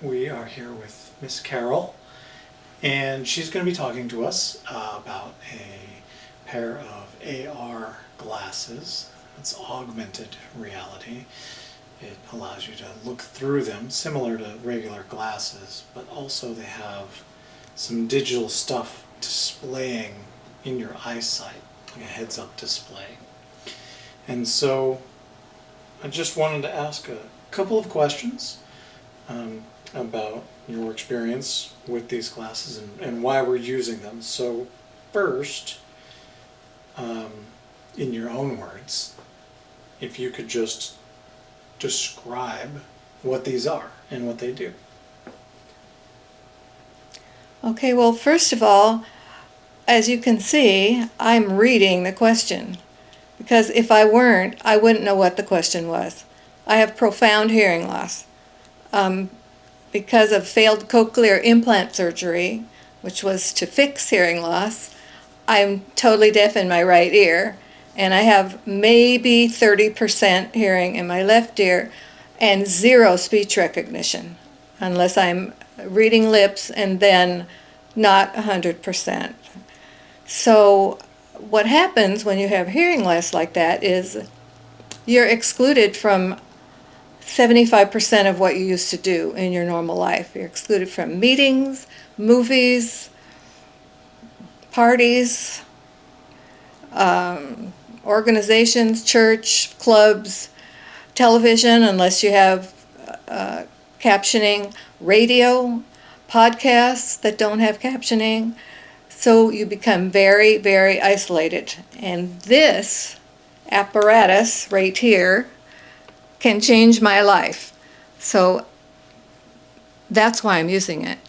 we are here with Miss Carol, and she's going to be talking to us about a pair of AR glasses. It's augmented reality. It allows you to look through them, similar to regular glasses, but also they have some digital stuff displaying in your eyesight, like a heads-up display. And so I just wanted to ask a couple of questions about your experience with these glasses and why we're using them. So first, in your own words, if you could just describe what these are and what they do. Okay, well, first of all, as you can see, I'm reading the question, because if I weren't, I wouldn't know what the question was. I have profound hearing loss. Because of failed cochlear implant surgery, which was to fix hearing loss, I'm totally deaf in my right ear, and I have maybe 30% hearing in my left ear and zero speech recognition, unless I'm reading lips and then not 100%. So what happens when you have hearing loss like that is you're excluded from 75% of what you used to do in your normal life. You're excluded from meetings, movies, parties, organizations, church, clubs, television, unless you have captioning, radio, podcasts that don't have captioning. So you become very, very isolated. And this apparatus right here can change my life. So that's why I'm using it.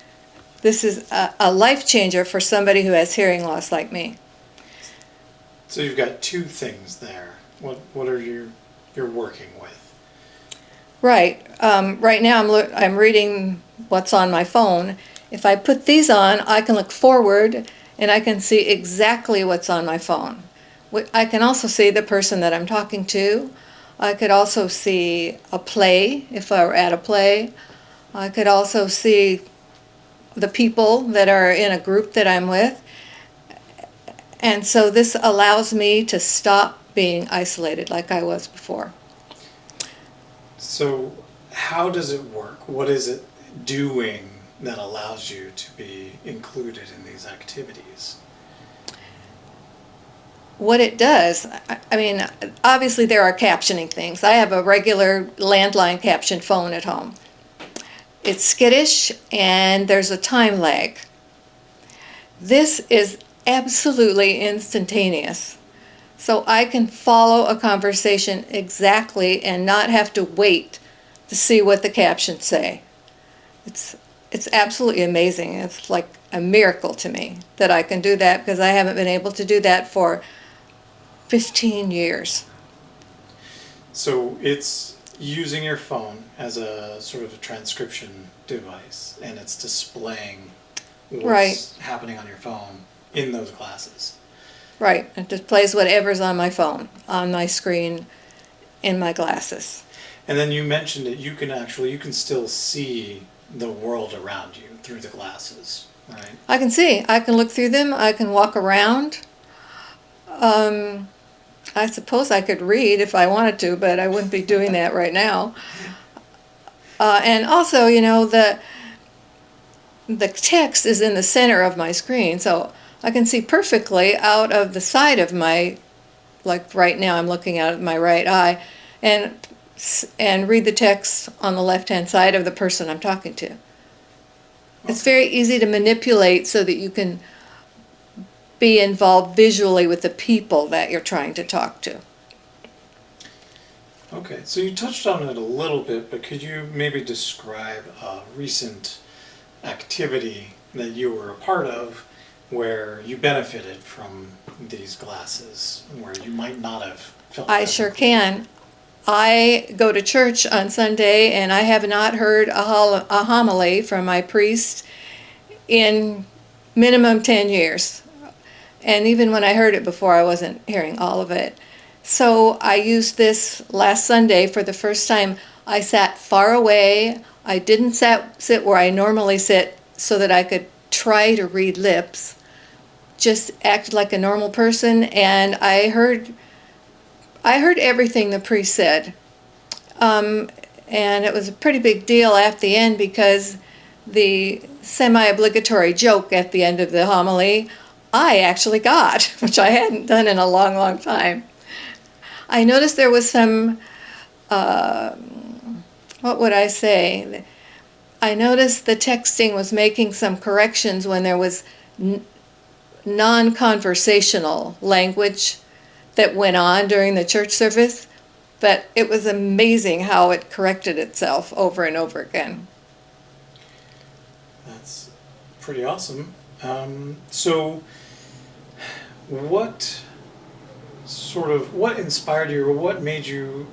This is a life changer for somebody who has hearing loss like me. So you've got two things there. What are you're working with? Right. Right now I'm reading what's on my phone. If I put these on, I can look forward and I can see exactly what's on my phone. I can also see the person that I'm talking to. I could also see a play, if I were at a play. I could also see the people that are in a group that I'm with. And so this allows me to stop being isolated like I was before. So how does it work? What is it doing that allows you to be included in these activities? What it does, I mean, obviously there are captioning things. I have a regular landline caption phone at home. It's skittish and there's a time lag. This is absolutely instantaneous. So I can follow a conversation exactly and not have to wait to see what the captions say. It's absolutely amazing. It's like a miracle to me that I can do that, because I haven't been able to do that for 15 years. So it's using your phone as a sort of a transcription device, and it's displaying what's happening on your phone in those glasses. Right. It displays whatever's on my phone, on my screen, in my glasses. And then you mentioned that you can still see the world around you through the glasses, right? I can see. I can look through them. I can walk around. I suppose I could read if I wanted to, but I wouldn't be doing that right now. And also, you know, the text is in the center of my screen, so I can see perfectly out of the side of my, like right now I'm looking out of my right eye, and read the text on the left-hand side of the person I'm talking to. It's very easy to manipulate so that you can be involved visually with the people that you're trying to talk to. Okay, so you touched on it a little bit, but could you maybe describe a recent activity that you were a part of where you benefited from these glasses, where you might not have felt I sure can. I go to church on Sunday, and I have not heard a homily from my priest in minimum 10 years. And even when I heard it before, I wasn't hearing all of it. So I used this last Sunday for the first time. I sat far away I didn't sit where I normally sit so that I could try to read lips. Just acted like a normal person, and I heard everything the priest said. And it was a pretty big deal at the end because the semi-obligatory joke at the end of the homily, I actually got, which I hadn't done in a long, long time. I noticed there was some, what would I say? I noticed the texting was making some corrections when there was non-conversational language that went on during the church service, but it was amazing how it corrected itself over and over again. That's pretty awesome. So, what what inspired you, or what made you?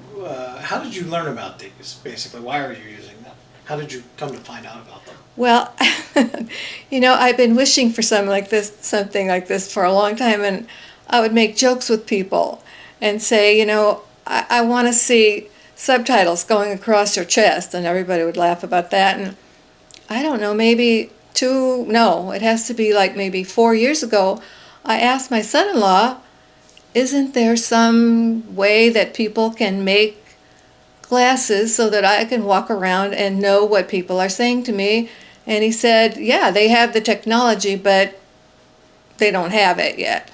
How did you learn about these? Basically, why are you using them? How did you come to find out about them? Well, I've been wishing for something like this for a long time, and I would make jokes with people and say, I want to see subtitles going across your chest, and everybody would laugh about that. And I don't know, it has to be like maybe 4 years ago, I asked my son-in-law, isn't there some way that people can make glasses so that I can walk around and know what people are saying to me? And he said, yeah, they have the technology, but they don't have it yet.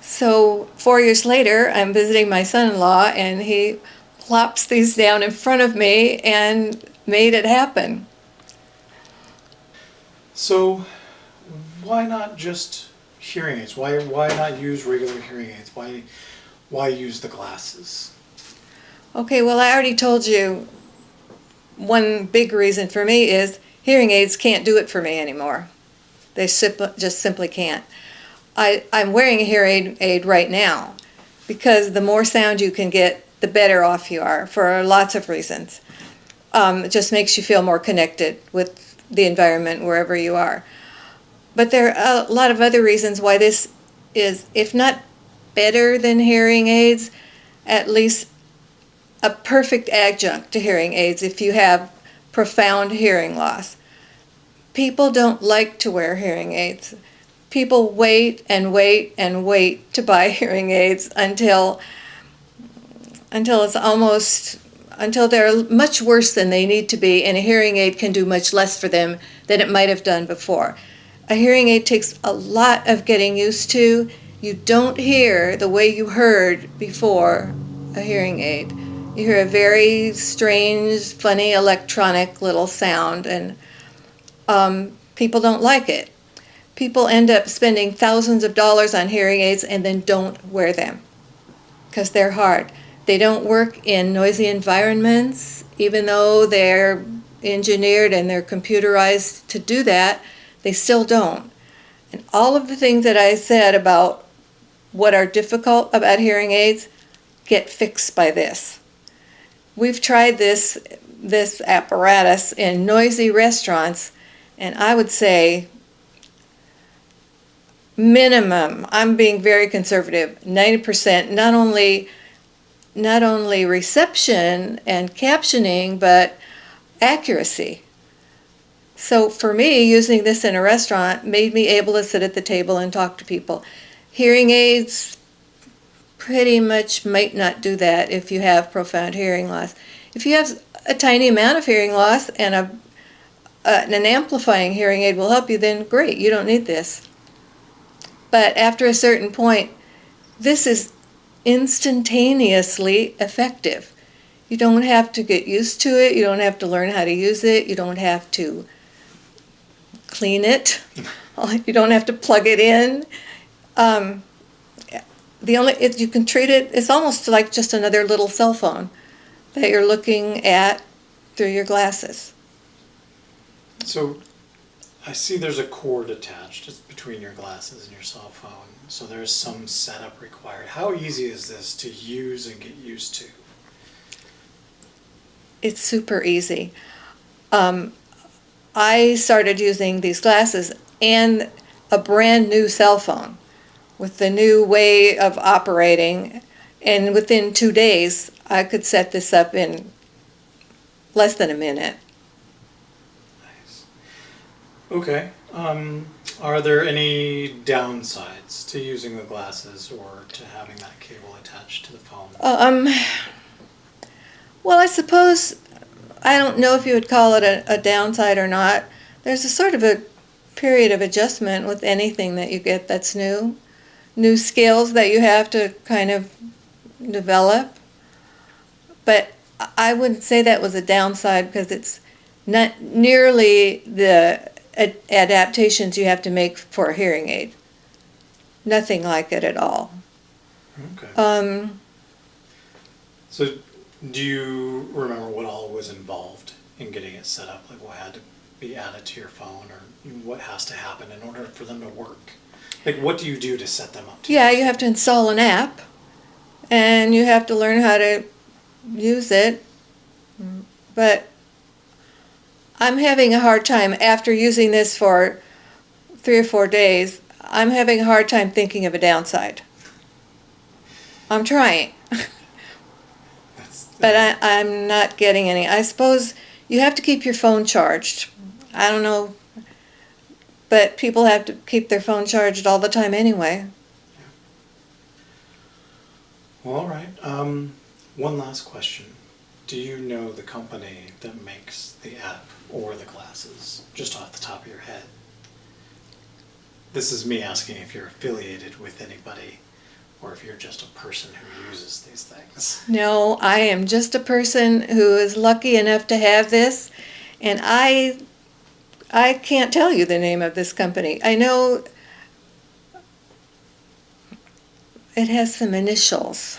So 4 years later, I'm visiting my son-in-law, and he plops these down in front of me and made it happen. So, why not just hearing aids? Why not use regular hearing aids? Why use the glasses? Okay, well, I already told you one big reason for me is hearing aids can't do it for me anymore. They just simply can't. I'm wearing a hearing aid right now because the more sound you can get, the better off you are for lots of reasons. It just makes you feel more connected with the environment wherever you are. But there are a lot of other reasons why this is, if not better than hearing aids, at least a perfect adjunct to hearing aids if you have profound hearing loss. People don't like to wear hearing aids. People wait and wait and wait to buy hearing aids until they're much worse than they need to be, and a hearing aid can do much less for them than it might have done before. A hearing aid takes a lot of getting used to. You don't hear the way you heard before a hearing aid. You hear a very strange, funny, electronic little sound, and people don't like it. People end up spending thousands of dollars on hearing aids and then don't wear them because they're hard. They don't work in noisy environments, even though they're engineered and they're computerized to do that, they still don't. And all of the things that I said about what are difficult about hearing aids get fixed by this. We've tried this apparatus in noisy restaurants, and I would say minimum, I'm being very conservative, 90%, not only reception and captioning, but accuracy. So for me, using this in a restaurant made me able to sit at the table and talk to people. Hearing aids pretty much might not do that if you have profound hearing loss. If you have a tiny amount of hearing loss and an amplifying hearing aid will help you, then great, you don't need this. But after a certain point, this is instantaneously effective. You don't have to get used to it. You don't have to learn how to use it. You don't have to clean it. You don't have to plug it in. You can treat it, it's almost like just another little cell phone that you're looking at through your glasses. So, I see there's a cord attached. It's between your glasses and your cell phone. So there's some setup required. How easy is this to use and get used to? It's super easy. I started using these glasses and a brand new cell phone with the new way of operating, and within 2 days I could set this up in less than a minute. Okay. Are there any downsides to using the glasses or to having that cable attached to the phone? Well, I suppose, I don't know if you would call it a downside or not. There's a sort of a period of adjustment with anything that you get that's new. New skills that you have to kind of develop. But I wouldn't say that was a downside because it's not nearly the adaptations you have to make for a hearing aid. Nothing like it at all. Okay. So, do you remember what all was involved in getting it set up? Like what had to be added to your phone, or what has to happen in order for them to work? Like, what do you do to set them up to Yeah, use you have to install an app, and you have to learn how to use it. But I'm having a hard time, after using this for 3 or 4 days, I'm having a hard time thinking of a downside. I'm trying, but I'm not getting any. I suppose you have to keep your phone charged. I don't know, but people have to keep their phone charged all the time anyway. Well, all right. One last question. Do you know the company that makes the app or the glasses, just off the top of your head? This is me asking if you're affiliated with anybody or if you're just a person who uses these things. No, I am just a person who is lucky enough to have this, and I can't tell you the name of this company. I know it has some initials.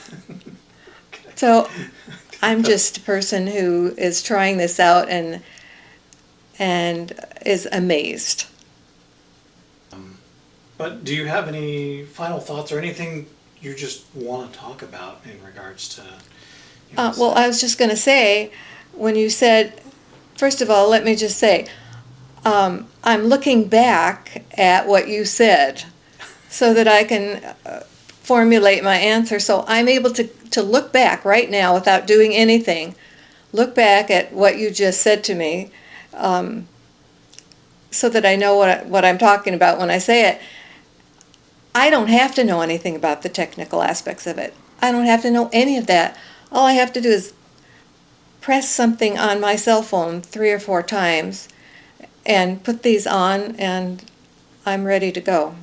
Okay. So I'm just a person who is trying this out and is amazed. But do you have any final thoughts or anything you just want to talk about in regards to? Well, I was just going to say, when you said, first of all, let me just say, I'm looking back at what you said so that I can formulate my answer. So I'm able to look back right now without doing anything, look back at what you just said to me, so that I know what I'm talking about when I say it. I don't have to know anything about the technical aspects of it. I don't have to know any of that. All I have to do is press something on my cell phone 3 or 4 times and put these on, and I'm ready to go.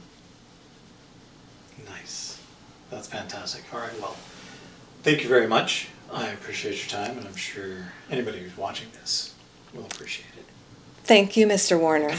Nice. That's fantastic. All right, well, thank you very much. I appreciate your time, and I'm sure anybody who's watching this will appreciate it. Thank you, Mr. Warner.